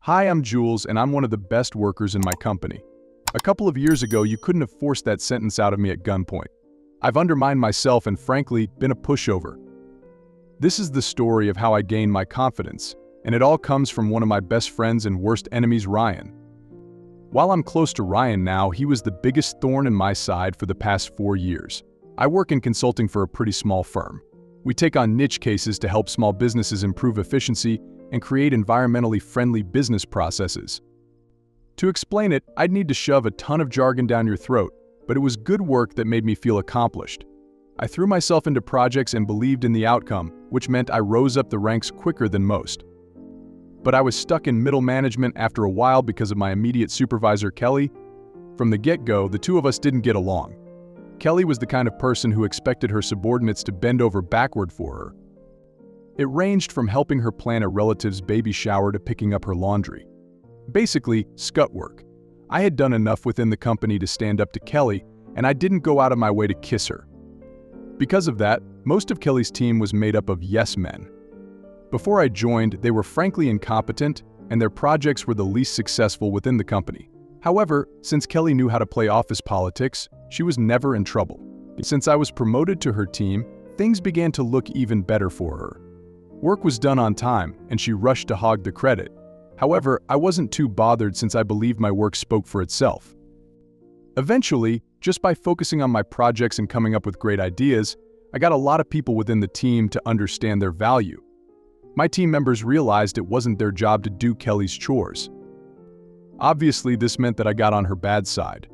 Hi, I'm Jules, and I'm one of the best workers in my company. A couple of years ago, you couldn't have forced that sentence out of me at gunpoint. I've undermined myself and, frankly, been a pushover. This is the story of how I gained my confidence, and it all comes from one of my best friends and worst enemies, Ryan. While I'm close to Ryan now, he was the biggest thorn in my side for the past 4 years. I work in consulting for a pretty small firm. We take on niche cases to help small businesses improve efficiency and create environmentally friendly business processes. To explain it, I'd need to shove a ton of jargon down your throat, but it was good work that made me feel accomplished. I threw myself into projects and believed in the outcome, which meant I rose up the ranks quicker than most. But I was stuck in middle management after a while because of my immediate supervisor, Kelly. From the get-go, the two of us didn't get along. Kelly was the kind of person who expected her subordinates to bend over backward for her. It ranged from helping her plan a relative's baby shower to picking up her laundry. Basically, scut work. I had done enough within the company to stand up to Kelly, and I didn't go out of my way to kiss her. Because of that, most of Kelly's team was made up of yes men. Before I joined, they were frankly incompetent, and their projects were the least successful within the company. However, since Kelly knew how to play office politics, she was never in trouble. Since I was promoted to her team, things began to look even better for her. Work was done on time, and she rushed to hog the credit. However, I wasn't too bothered since I believed my work spoke for itself. Eventually, just by focusing on my projects and coming up with great ideas, I got a lot of people within the team to understand their value. My team members realized it wasn't their job to do Kelly's chores. Obviously, this meant that I got on her bad side.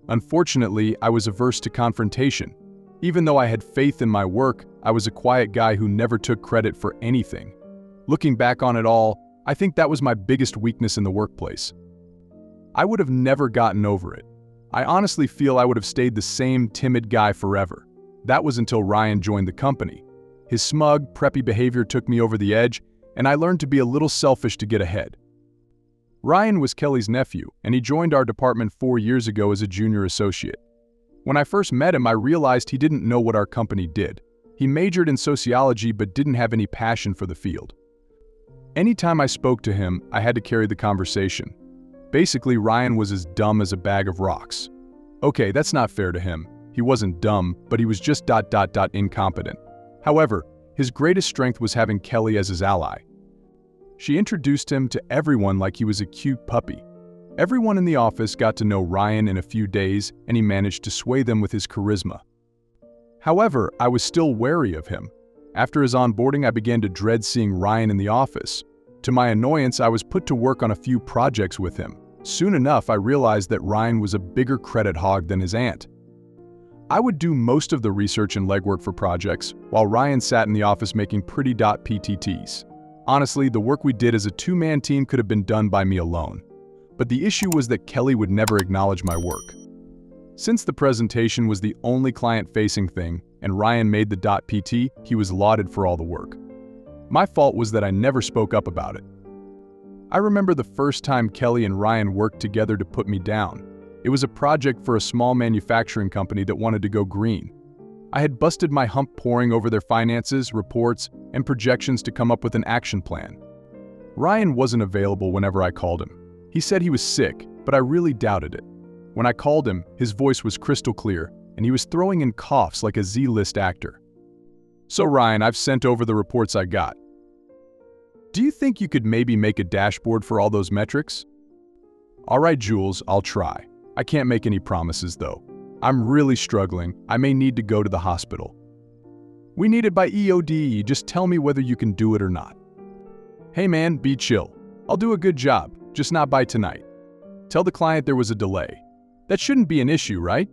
Unfortunately, I was averse to confrontation. Even though I had faith in my work, I was a quiet guy who never took credit for anything. Looking back on it all, I think that was my biggest weakness in the workplace. I would have never gotten over it. I honestly feel I would have stayed the same timid guy forever. That was until Ryan joined the company. His smug, preppy behavior took me over the edge, and I learned to be a little selfish to get ahead. Ryan was Kelly's nephew, and he joined our department 4 years ago as a junior associate. When I first met him, I realized he didn't know what our company did. He majored in sociology but didn't have any passion for the field. Anytime I spoke to him, I had to carry the conversation. Basically, Ryan was as dumb as a bag of rocks. Okay, that's not fair to him. He wasn't dumb, but he was just incompetent. However, his greatest strength was having Kelly as his ally. She introduced him to everyone like he was a cute puppy. Everyone in the office got to know Ryan in a few days, and he managed to sway them with his charisma. However, I was still wary of him. After his onboarding, I began to dread seeing Ryan in the office. To my annoyance, I was put to work on a few projects with him. Soon enough, I realized that Ryan was a bigger credit hog than his aunt. I would do most of the research and legwork for projects, while Ryan sat in the office making pretty PTTs. Honestly, the work we did as a two-man team could have been done by me alone. But the issue was that Kelly would never acknowledge my work. Since the presentation was the only client-facing thing, and Ryan made the .pt, he was lauded for all the work. My fault was that I never spoke up about it. I remember the first time Kelly and Ryan worked together to put me down. It was a project for a small manufacturing company that wanted to go green. I had busted my hump poring over their finances, reports, and projections to come up with an action plan. Ryan wasn't available whenever I called him. He said he was sick, but I really doubted it. When I called him, his voice was crystal clear, and he was throwing in coughs like a Z-list actor. So Ryan, I've sent over the reports I got. Do you think you could maybe make a dashboard for all those metrics? All right, Jules, I'll try. I can't make any promises though. I'm really struggling. I may need to go to the hospital. We need it by EOD, just tell me whether you can do it or not. Hey man, be chill. I'll do a good job, just not by tonight. Tell the client there was a delay. That shouldn't be an issue, right?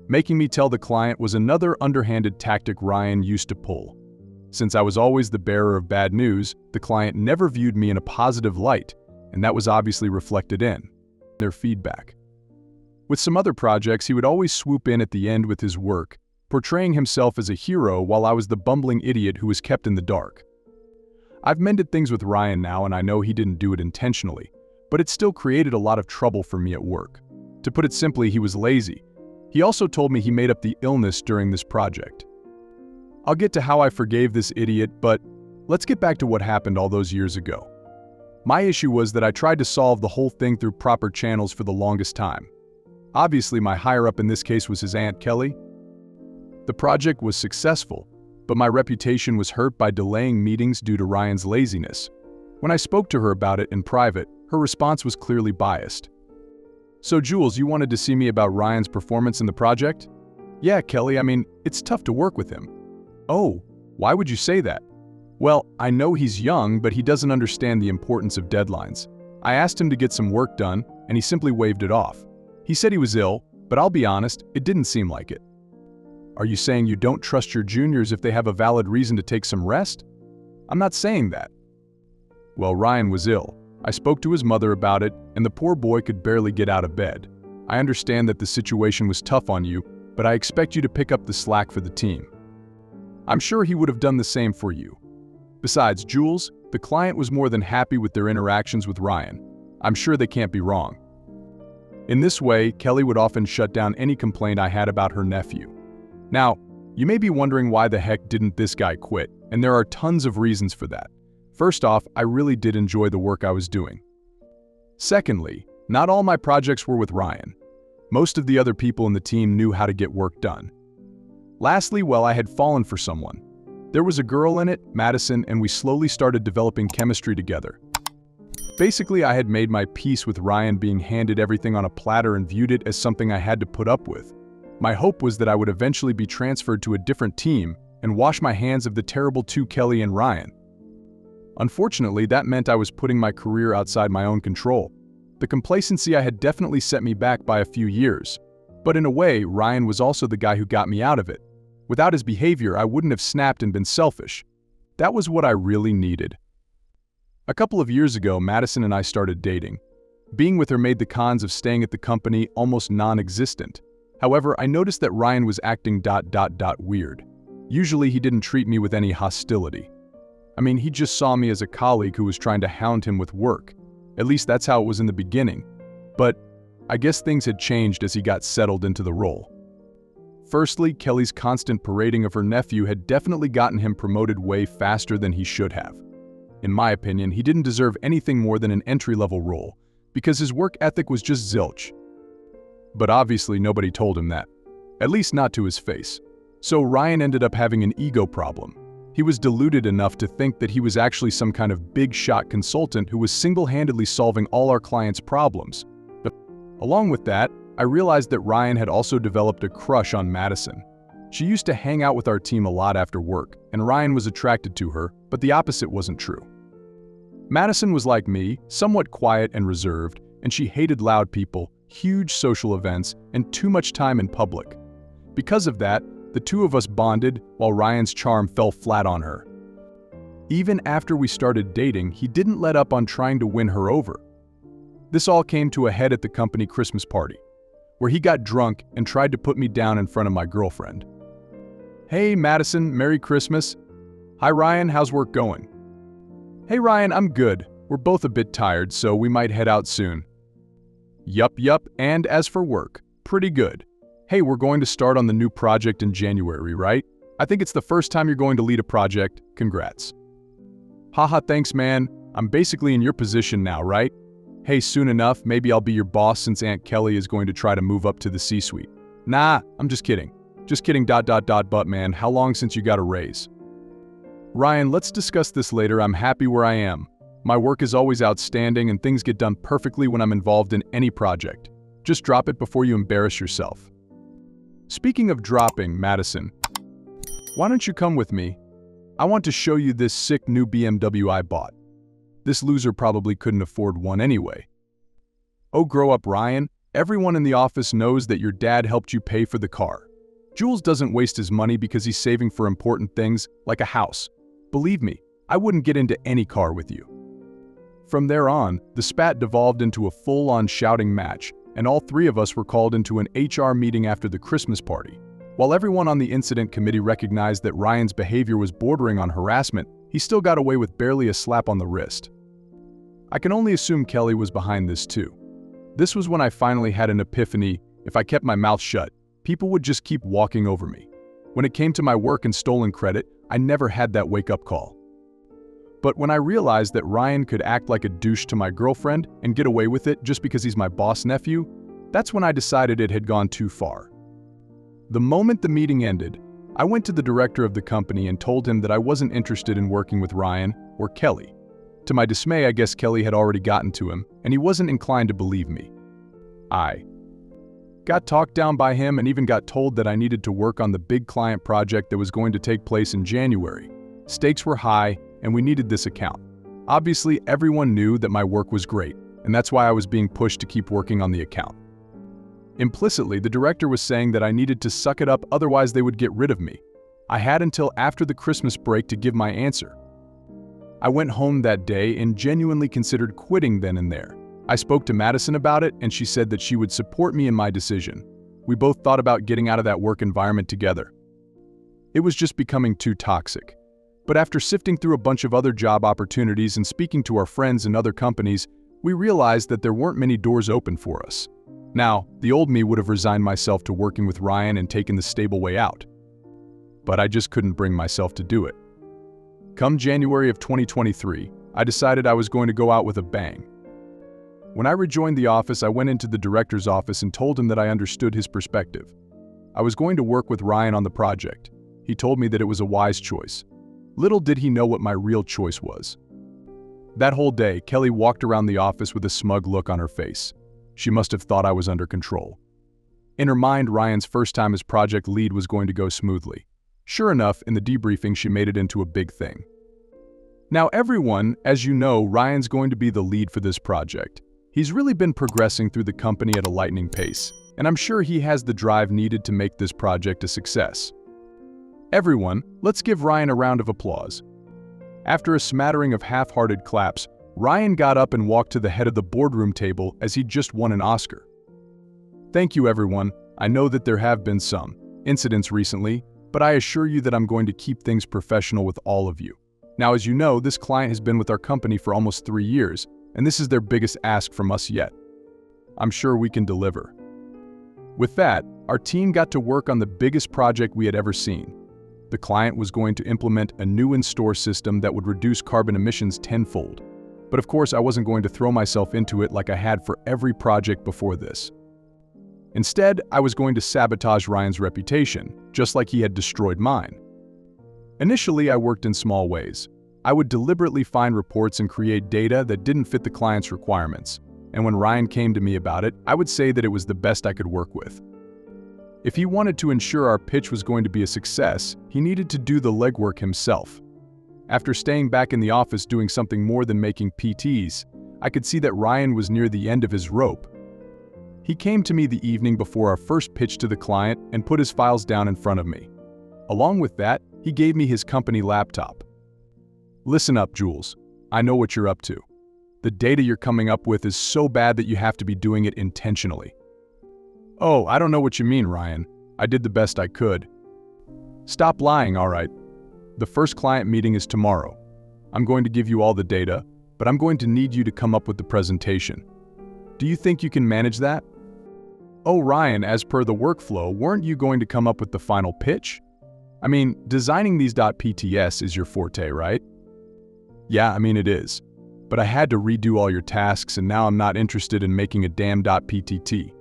Making me tell the client was another underhanded tactic Ryan used to pull. Since I was always the bearer of bad news, the client never viewed me in a positive light, and that was obviously reflected in their feedback. With some other projects, he would always swoop in at the end with his work, portraying himself as a hero while I was the bumbling idiot who was kept in the dark. I've mended things with Ryan now, and I know he didn't do it intentionally, but it still created a lot of trouble for me at work. To put it simply, he was lazy. He also told me he made up the illness during this project. I'll get to how I forgave this idiot, but let's get back to what happened all those years ago. My issue was that I tried to solve the whole thing through proper channels for the longest time. Obviously, my higher-up in this case was his Aunt Kelly. The project was successful, but my reputation was hurt by delaying meetings due to Ryan's laziness. When I spoke to her about it in private, her response was clearly biased. "So Jules, you wanted to see me about Ryan's performance in the project?" "Yeah, Kelly, I mean, it's tough to work with him." "Oh, why would you say that?" "Well, I know he's young, but he doesn't understand the importance of deadlines. I asked him to get some work done, and he simply waved it off. He said he was ill, but I'll be honest, it didn't seem like it." "Are you saying you don't trust your juniors if they have a valid reason to take some rest?" "I'm not saying that." "Well, Ryan was ill. I spoke to his mother about it, and the poor boy could barely get out of bed. I understand that the situation was tough on you, but I expect you to pick up the slack for the team. I'm sure he would have done the same for you. Besides, Jules, the client was more than happy with their interactions with Ryan. I'm sure they can't be wrong." In this way, Kelly would often shut down any complaint I had about her nephew. Now, you may be wondering why the heck didn't this guy quit, and there are tons of reasons for that. First off, I really did enjoy the work I was doing. Secondly, not all my projects were with Ryan. Most of the other people in the team knew how to get work done. Lastly, well, I had fallen for someone. There was a girl in it, Madison, and we slowly started developing chemistry together. Basically, I had made my peace with Ryan being handed everything on a platter and viewed it as something I had to put up with. My hope was that I would eventually be transferred to a different team and wash my hands of the terrible two Kelly and Ryan. Unfortunately, that meant I was putting my career outside my own control. The complacency I had definitely set me back by a few years. But in a way, Ryan was also the guy who got me out of it. Without his behavior, I wouldn't have snapped and been selfish. That was what I really needed. A couple of years ago, Madison and I started dating. Being with her made the cons of staying at the company almost non-existent. However, I noticed that Ryan was acting weird. Usually, he didn't treat me with any hostility. I mean, he just saw me as a colleague who was trying to hound him with work. At least that's how it was in the beginning. But I guess things had changed as he got settled into the role. Firstly, Kelly's constant parading of her nephew had definitely gotten him promoted way faster than he should have. In my opinion, he didn't deserve anything more than an entry-level role, because his work ethic was just zilch. But obviously nobody told him that. At least not to his face. So Ryan ended up having an ego problem. He was deluded enough to think that he was actually some kind of big-shot consultant who was single-handedly solving all our clients' problems. But along with that, I realized that Ryan had also developed a crush on Madison. She used to hang out with our team a lot after work, and Ryan was attracted to her, but the opposite wasn't true. Madison was like me, somewhat quiet and reserved, and she hated loud people, huge social events, and too much time in public. Because of that, the two of us bonded while Ryan's charm fell flat on her. Even after we started dating, he didn't let up on trying to win her over. This all came to a head at the company Christmas party, where he got drunk and tried to put me down in front of my girlfriend. "Hey Madison, Merry Christmas." "Hi Ryan, how's work going?" "Hey Ryan, I'm good. We're both a bit tired, so we might head out soon." Yup, and as for work, pretty good. "Hey, we're going to start on the new project in January, right? I think it's the first time you're going to lead a project. Congrats." "Haha, thanks man. I'm basically in your position now, right? Hey, soon enough, maybe I'll be your boss since Aunt Kelly is going to try to move up to the C-suite." "Nah, I'm just kidding. Just kidding, but man, how long since you got a raise?" "Ryan, let's discuss this later. I'm happy where I am. My work is always outstanding and things get done perfectly when I'm involved in any project. Just drop it before you embarrass yourself." Speaking of dropping, Madison, why don't you come with me? I want to show you this sick new BMW I bought. This loser probably couldn't afford one anyway. "Oh, grow up, Ryan. Everyone in the office knows that your dad helped you pay for the car. Jules doesn't waste his money because he's saving for important things, like a house. Believe me, I wouldn't get into any car with you." From there on, the spat devolved into a full-on shouting match, and all three of us were called into an HR meeting after the Christmas party. While everyone on the incident committee recognized that Ryan's behavior was bordering on harassment, he still got away with barely a slap on the wrist. I can only assume Kelly was behind this too. This was when I finally had an epiphany. If I kept my mouth shut, people would just keep walking over me. When it came to my work and stolen credit, I never had that wake-up call. But when I realized that Ryan could act like a douche to my girlfriend and get away with it just because he's my boss nephew, that's when I decided it had gone too far. The moment the meeting ended, I went to the director of the company and told him that I wasn't interested in working with Ryan or Kelly. To my dismay, I guess Kelly had already gotten to him, and he wasn't inclined to believe me. I got talked down by him and even got told that I needed to work on the big client project that was going to take place in January. Stakes were high, and we needed this account. Obviously, everyone knew that my work was great, and that's why I was being pushed to keep working on the account. Implicitly, the director was saying that I needed to suck it up, otherwise they would get rid of me. I had until after the Christmas break to give my answer. I went home that day and genuinely considered quitting then and there. I spoke to Madison about it, and she said that she would support me in my decision. We both thought about getting out of that work environment together. It was just becoming too toxic. But after sifting through a bunch of other job opportunities and speaking to our friends in other companies, we realized that there weren't many doors open for us. Now, the old me would have resigned myself to working with Ryan and taken the stable way out. But I just couldn't bring myself to do it. Come January of 2023, I decided I was going to go out with a bang. When I rejoined the office, I went into the director's office and told him that I understood his perspective. I was going to work with Ryan on the project. He told me that it was a wise choice. Little did he know what my real choice was. That whole day, Kelly walked around the office with a smug look on her face. She must have thought I was under control. In her mind, Ryan's first time as project lead was going to go smoothly. Sure enough, in the debriefing, she made it into a big thing. Now everyone, as you know, Ryan's going to be the lead for this project. He's really been progressing through the company at a lightning pace, and I'm sure he has the drive needed to make this project a success. Everyone, let's give Ryan a round of applause. After a smattering of half-hearted claps, Ryan got up and walked to the head of the boardroom table as he'd just won an Oscar. Thank you, everyone. I know that there have been some incidents recently, but I assure you that I'm going to keep things professional with all of you. Now, as you know, this client has been with our company for almost 3 years, and this is their biggest ask from us yet. I'm sure we can deliver. With that, our team got to work on the biggest project we had ever seen. The client was going to implement a new in-store system that would reduce carbon emissions tenfold. But of course, I wasn't going to throw myself into it like I had for every project before this. Instead, I was going to sabotage Ryan's reputation, just like he had destroyed mine. Initially, I worked in small ways. I would deliberately find reports and create data that didn't fit the client's requirements. And when Ryan came to me about it, I would say that it was the best I could work with. If he wanted to ensure our pitch was going to be a success, he needed to do the legwork himself. After staying back in the office doing something more than making PTs, I could see that Ryan was near the end of his rope. He came to me the evening before our first pitch to the client and put his files down in front of me. Along with that, he gave me his company laptop. Listen up, Jules. I know what you're up to. The data you're coming up with is so bad that you have to be doing it intentionally. Oh, I don't know what you mean, Ryan. I did the best I could. Stop lying, all right. The first client meeting is tomorrow. I'm going to give you all the data, but I'm going to need you to come up with the presentation. Do you think you can manage that? Oh, Ryan, as per the workflow, weren't you going to come up with the final pitch? I mean, designing these .pts is your forte, right? Yeah, I mean it is. But I had to redo all your tasks, and now I'm not interested in making a damn .ptt.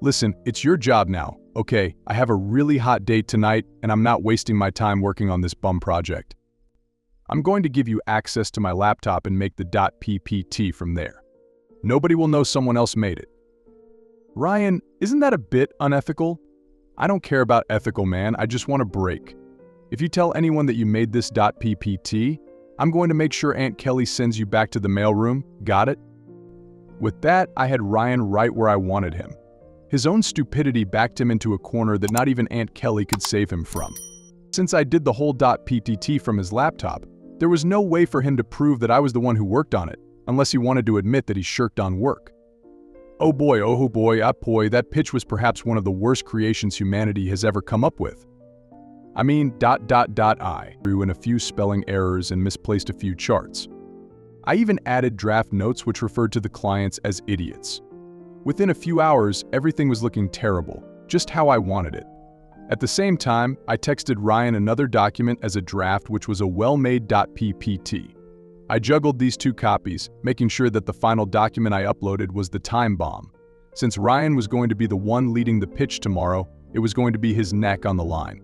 Listen, it's your job now, okay? I have a really hot date tonight, and I'm not wasting my time working on this bum project. I'm going to give you access to my laptop and make the .ppt from there. Nobody will know someone else made it. Ryan, isn't that a bit unethical? I don't care about ethical, man. I just want a break. If you tell anyone that you made this .ppt, I'm going to make sure Aunt Kelly sends you back to the mailroom. Got it? With that, I had Ryan right where I wanted him. His own stupidity backed him into a corner that not even Aunt Kelly could save him from. Since I did the whole .ptt from his laptop, there was no way for him to prove that I was the one who worked on it, unless he wanted to admit that he shirked on work. Oh boy, that pitch was perhaps one of the worst creations humanity has ever come up with. I mean, I threw in a few spelling errors and misplaced a few charts. I even added draft notes which referred to the clients as idiots. Within a few hours, everything was looking terrible, just how I wanted it. At the same time, I texted Ryan another document as a draft which was a well-made .ppt. I juggled these two copies, making sure that the final document I uploaded was the time bomb. Since Ryan was going to be the one leading the pitch tomorrow, it was going to be his neck on the line.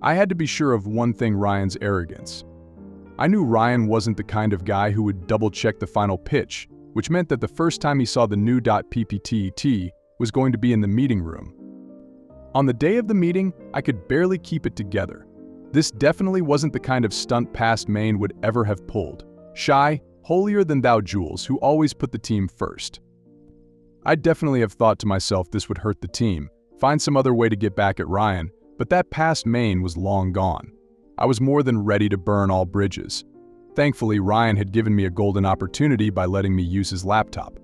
I had to be sure of one thing: Ryan's arrogance. I knew Ryan wasn't the kind of guy who would double-check the final pitch, which meant that the first time he saw the new .ppt was going to be in the meeting room. On the day of the meeting, I could barely keep it together. This definitely wasn't the kind of stunt past Maine would ever have pulled. Shy, holier-than-thou Jules, who always put the team first. I'd definitely have thought to myself this would hurt the team, find some other way to get back at Ryan, but that past Maine was long gone. I was more than ready to burn all bridges. Thankfully, Ryan had given me a golden opportunity by letting me use his laptop.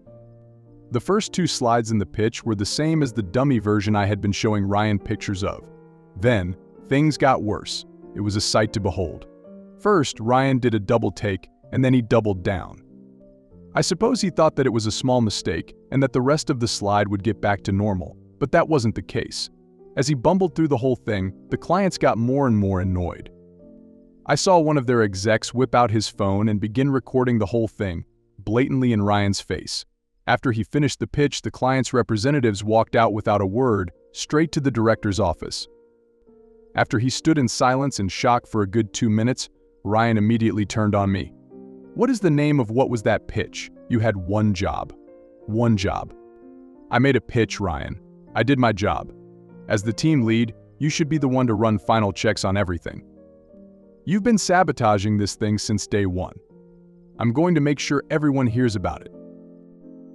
The first two slides in the pitch were the same as the dummy version I had been showing Ryan pictures of. Then, things got worse. It was a sight to behold. First, Ryan did a double take, and then he doubled down. I suppose he thought that it was a small mistake and that the rest of the slide would get back to normal, but that wasn't the case. As he bumbled through the whole thing, the clients got more and more annoyed. I saw one of their execs whip out his phone and begin recording the whole thing, blatantly in Ryan's face. After he finished the pitch, the client's representatives walked out without a word, straight to the director's office. After he stood in silence and shock for a good 2 minutes, Ryan immediately turned on me. "What is the name of what was that pitch? You had one job." One job. I made a pitch, Ryan. I did my job. As the team lead, you should be the one to run final checks on everything. You've been sabotaging this thing since day one. I'm going to make sure everyone hears about it.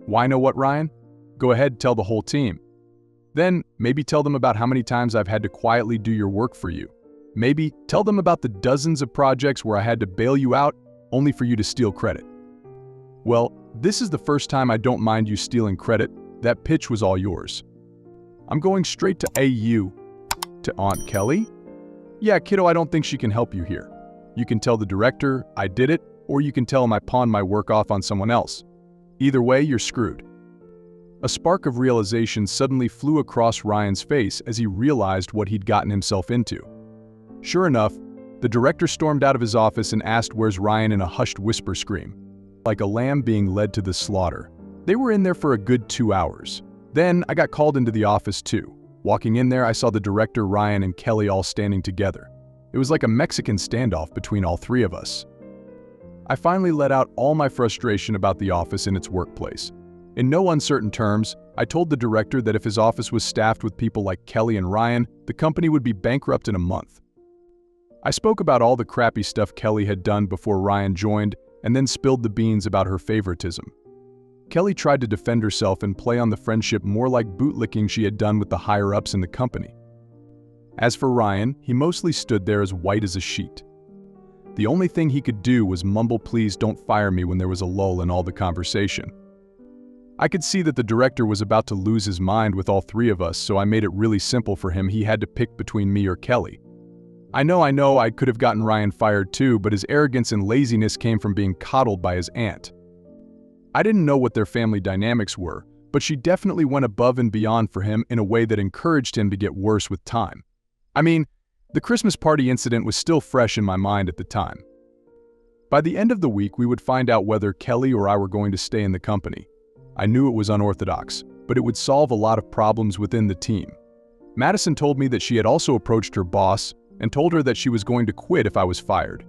Why know what, Ryan? Go ahead, tell the whole team. Then, maybe tell them about how many times I've had to quietly do your work for you. Maybe tell them about the dozens of projects where I had to bail you out only for you to steal credit. Well, this is the first time I don't mind you stealing credit. That pitch was all yours. I'm going straight to AU. To Aunt Kelly? Yeah, kiddo, I don't think she can help you here. You can tell the director I did it, or you can tell him I pawned my work off on someone else. Either way, you're screwed. A spark of realization suddenly flew across Ryan's face as he realized what he'd gotten himself into. Sure enough, the director stormed out of his office and asked where's Ryan in a hushed whisper scream. Like a lamb being led to the slaughter. They were in there for a good 2 hours. Then I got called into the office too. Walking in there, I saw the director, Ryan, and Kelly all standing together. It was like a Mexican standoff between all three of us. I finally let out all my frustration about the office and its workplace. In no uncertain terms, I told the director that if his office was staffed with people like Kelly and Ryan, the company would be bankrupt in a month. I spoke about all the crappy stuff Kelly had done before Ryan joined, and then spilled the beans about her favoritism. Kelly tried to defend herself and play on the friendship more like bootlicking she had done with the higher-ups in the company. As for Ryan, he mostly stood there as white as a sheet. The only thing he could do was mumble "please don't fire me" when there was a lull in all the conversation. I could see that the director was about to lose his mind with all three of us, so I made it really simple for him. He had to pick between me or Kelly. I know I could have gotten Ryan fired too, but his arrogance and laziness came from being coddled by his aunt. I didn't know what their family dynamics were, but she definitely went above and beyond for him in a way that encouraged him to get worse with time. I mean, the Christmas party incident was still fresh in my mind at the time. By the end of the week, we would find out whether Kelly or I were going to stay in the company. I knew it was unorthodox, but it would solve a lot of problems within the team. Madison told me that she had also approached her boss and told her that she was going to quit if I was fired.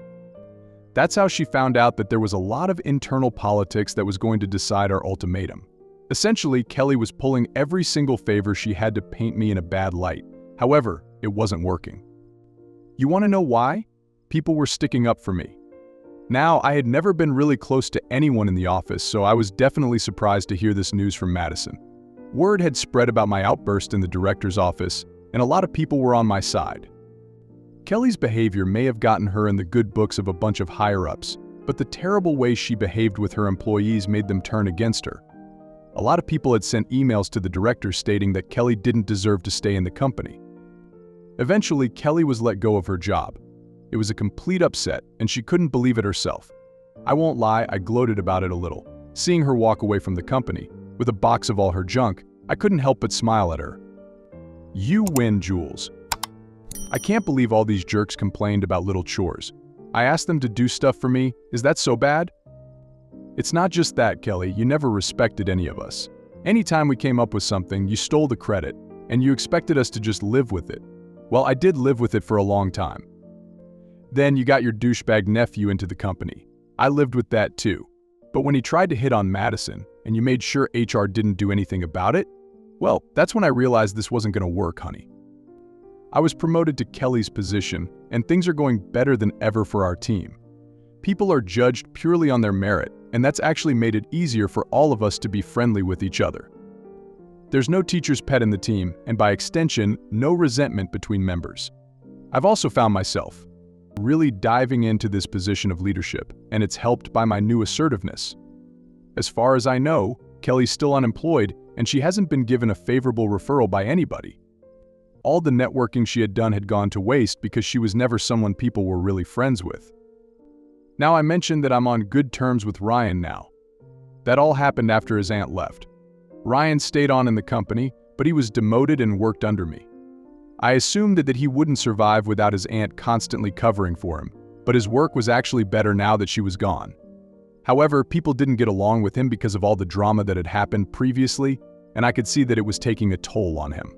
That's how she found out that there was a lot of internal politics that was going to decide our ultimatum. Essentially, Kelly was pulling every single favor she had to paint me in a bad light. However, it wasn't working. You want to know why? People were sticking up for me. Now, I had never been really close to anyone in the office, so I was definitely surprised to hear this news from Madison. Word had spread about my outburst in the director's office, and a lot of people were on my side. Kelly's behavior may have gotten her in the good books of a bunch of higher-ups, but the terrible way she behaved with her employees made them turn against her. A lot of people had sent emails to the director stating that Kelly didn't deserve to stay in the company. Eventually, Kelly was let go of her job. It was a complete upset, and she couldn't believe it herself. I won't lie, I gloated about it a little. Seeing her walk away from the company, with a box of all her junk, I couldn't help but smile at her. You win, Jules. I can't believe all these jerks complained about little chores. I asked them to do stuff for me. Is that so bad? It's not just that, Kelly. You never respected any of us. Anytime we came up with something, you stole the credit, and you expected us to just live with it. Well, I did live with it for a long time. Then you got your douchebag nephew into the company. I lived with that too. But when he tried to hit on Madison, and you made sure HR didn't do anything about it, well, that's when I realized this wasn't going to work, honey. I was promoted to Kelly's position, and things are going better than ever for our team. People are judged purely on their merit, and that's actually made it easier for all of us to be friendly with each other. There's no teacher's pet in the team, and by extension, no resentment between members. I've also found myself really diving into this position of leadership, and it's helped by my new assertiveness. As far as I know, Kelly's still unemployed, and she hasn't been given a favorable referral by anybody. All the networking she had done had gone to waste because she was never someone people were really friends with. Now, I mentioned that I'm on good terms with Ryan now. That all happened after his aunt left. Ryan stayed on in the company, but he was demoted and worked under me. I assumed that he wouldn't survive without his aunt constantly covering for him, but his work was actually better now that she was gone. However, people didn't get along with him because of all the drama that had happened previously, and I could see that it was taking a toll on him.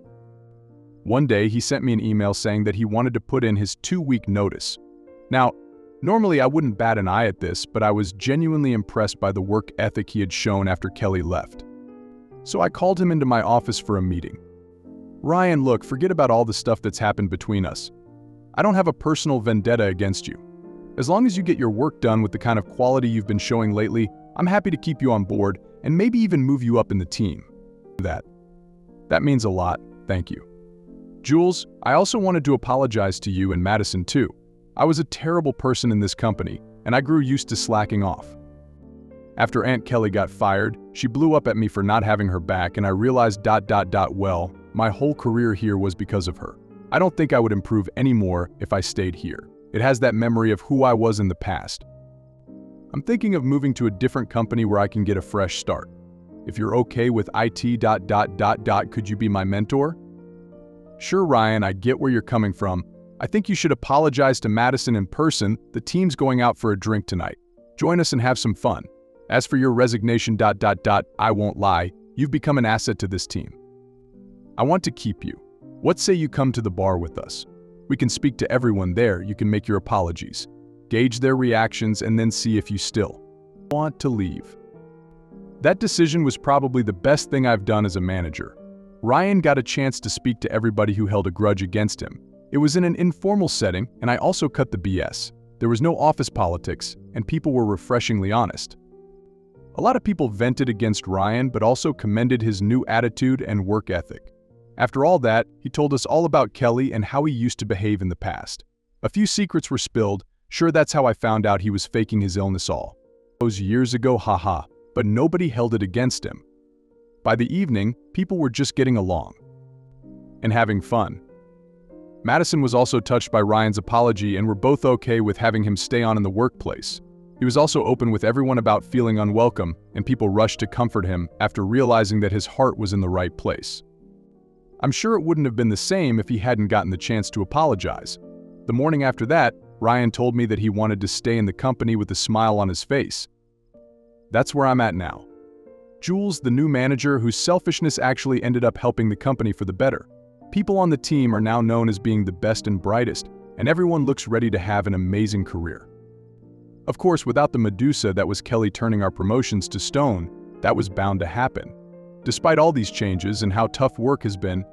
One day, he sent me an email saying that he wanted to put in his 2-week notice. Now, normally I wouldn't bat an eye at this, but I was genuinely impressed by the work ethic he had shown after Kelly left. So I called him into my office for a meeting. Ryan, look, forget about all the stuff that's happened between us. I don't have a personal vendetta against you. As long as you get your work done with the kind of quality you've been showing lately, I'm happy to keep you on board and maybe even move you up in the team. That means a lot, thank you. Jules, I also wanted to apologize to you and Madison too. I was a terrible person in this company, and I grew used to slacking off. After Aunt Kelly got fired, she blew up at me for not having her back, and I realized well, my whole career here was because of her. I don't think I would improve anymore if I stayed here. It has that memory of who I was in the past. I'm thinking of moving to a different company where I can get a fresh start. If you're okay with IT... could you be my mentor? Sure, Ryan, I get where you're coming from. I think you should apologize to Madison in person. The team's going out for a drink tonight. Join us and have some fun. As for your resignation... I won't lie, you've become an asset to this team. I want to keep you. What say you come to the bar with us? We can speak to everyone there, you can make your apologies, gauge their reactions, and then see if you still want to leave. That decision was probably the best thing I've done as a manager. Ryan got a chance to speak to everybody who held a grudge against him. It was in an informal setting, and I also cut the BS. There was no office politics, and people were refreshingly honest. A lot of people vented against Ryan, but also commended his new attitude and work ethic. After all that, he told us all about Kelly and how he used to behave in the past. A few secrets were spilled. Sure, that's how I found out he was faking his illness all those years ago, haha, but nobody held it against him. By the evening, people were just getting along and having fun. Madison was also touched by Ryan's apology and were both okay with having him stay on in the workplace. He was also open with everyone about feeling unwelcome, and people rushed to comfort him after realizing that his heart was in the right place. I'm sure it wouldn't have been the same if he hadn't gotten the chance to apologize. The morning after that, Ryan told me that he wanted to stay in the company with a smile on his face. That's where I'm at now. Jules, the new manager whose selfishness actually ended up helping the company for the better. People on the team are now known as being the best and brightest, and everyone looks ready to have an amazing career. Of course, without the Medusa that was Kelly turning our promotions to stone, that was bound to happen. Despite all these changes and how tough work has been,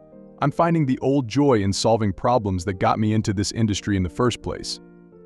I'm finding the old joy in solving problems that got me into this industry in the first place.